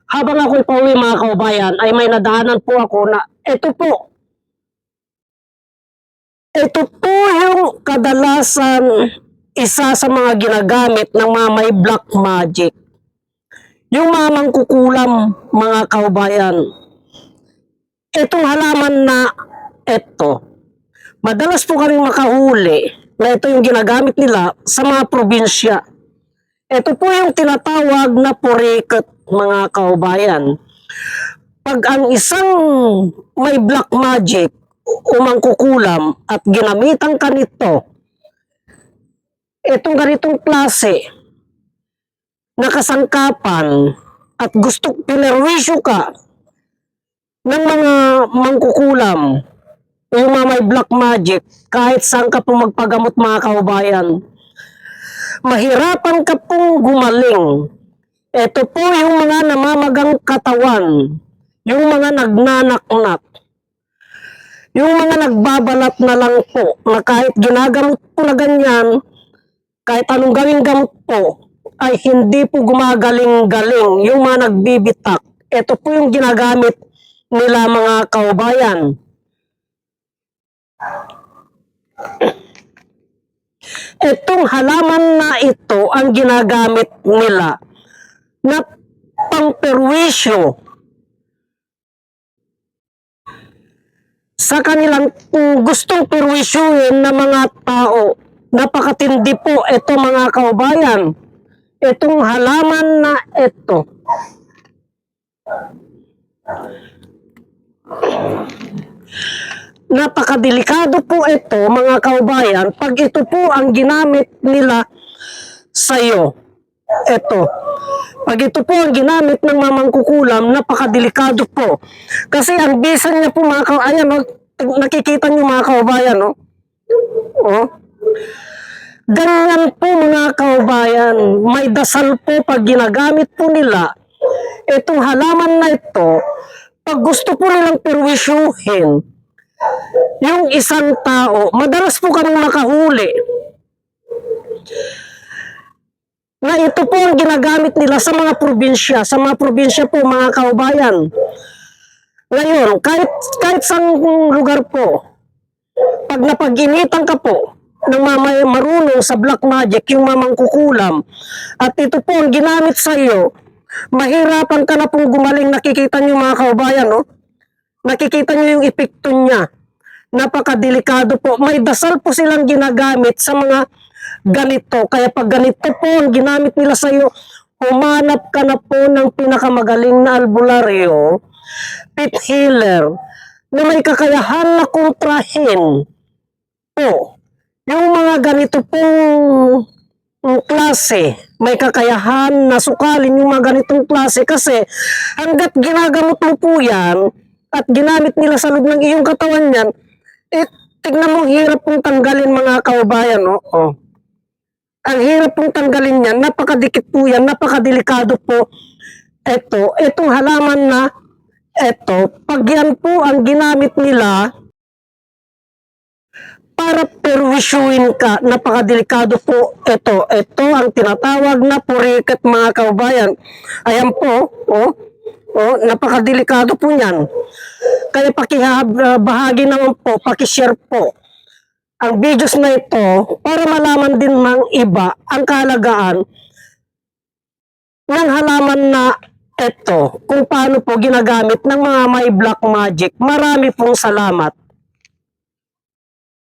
Habang ako'y pauwi mga kaubayan, ay may nadaanan po ako na ito po yung kadalasan isa sa mga ginagamit ng mga may black magic. Yung mga mangkukulam mga kaubayan. Itong halaman na ito, madalas po kami makahuli na ito yung ginagamit nila sa mga probinsya. Ito po yung tinatawag na purikat mga kaubayan. Pag ang isang may black magic o mangkukulam at ginamitan ka nito, itong ganitong klase na kasangkapan at gusto pinerwisyo ka ng mga mangkukulam o yung mga may black magic, kahit saan ka po magpagamot mga kaubayan, mahirapan ka pong gumaling. Ito po yung mga namamagang katawan, yung mga nagnanaknak, yung mga nagbabalat na lang po, na kahit ginagamot po na ganyan, kahit anong gawing gamot po, ay hindi po gumagaling-galing, yung mga nagbibitak. Ito po yung ginagamit nila mga kaubayan. Itong halaman na ito ang ginagamit nila na pangperwisyo sa kanilang gustong perwisyuhin ng mga tao. Napakatindi po ito mga kaubayan. Itong halaman na ito. Napakadelikado po ito mga kaubayan pag ito po ang ginamit nila sa iyo. Ito. Pag ito po ang ginamit ng mamangkukulam, napakadelikado po. Kasi ang bisan niya po mga kaubayan, ayan, nakikita niyo mga kaubayan, no? Oh. Ganyan po mga kaubayan, may dasal po pag ginagamit po nila itong halaman na ito, pag gusto po nilang perwisyuhin yung isang tao. Madalas po kami makahuli na ito po ang ginagamit nila sa mga probinsya po mga kaubayan. Ngayon, kahit sa lugar po, pag napag-initan ka po ng mga marunong sa black magic, yung mamangkukulam, at ito po ang ginamit sa iyo, mahirapan ka na pong gumaling. Nakikita niyo mga kaubayan, no? Nakikita niyo yung epekto niya. Napakadelikado po. May dasal po silang ginagamit sa mga ganito. Kaya pag ganito po ang ginamit nila sa iyo, humanap ka na po ng pinakamagaling na albularyo, pit healer, na may kakayahan na kontrahin po yung mga ganito pong klase. May kakayahan na sukalin yung mga ganitong klase, kasi hanggat ginagamot mo po yan at ginamit nila sa loob ng iyong katawan yan, tignan mo, hirap pong tanggalin mga kaubayan, no? Oh. Ang hirap pong tanggalin yan, napakadikit po yan, napakadelikado po. Itong halaman na pag yan po ang ginamit nila para perwisyuhin ka, napakadelikado po. Ito ang tinatawag na purikat mga kaubayan. Ayan po, napakadelikado po yan. Kaya pakibahagi naman po, pakishare po ang videos na ito para malaman din ng iba ang kahalagaan ng halaman na ito, kung paano po ginagamit ng mga may black magic. Marami pong salamat.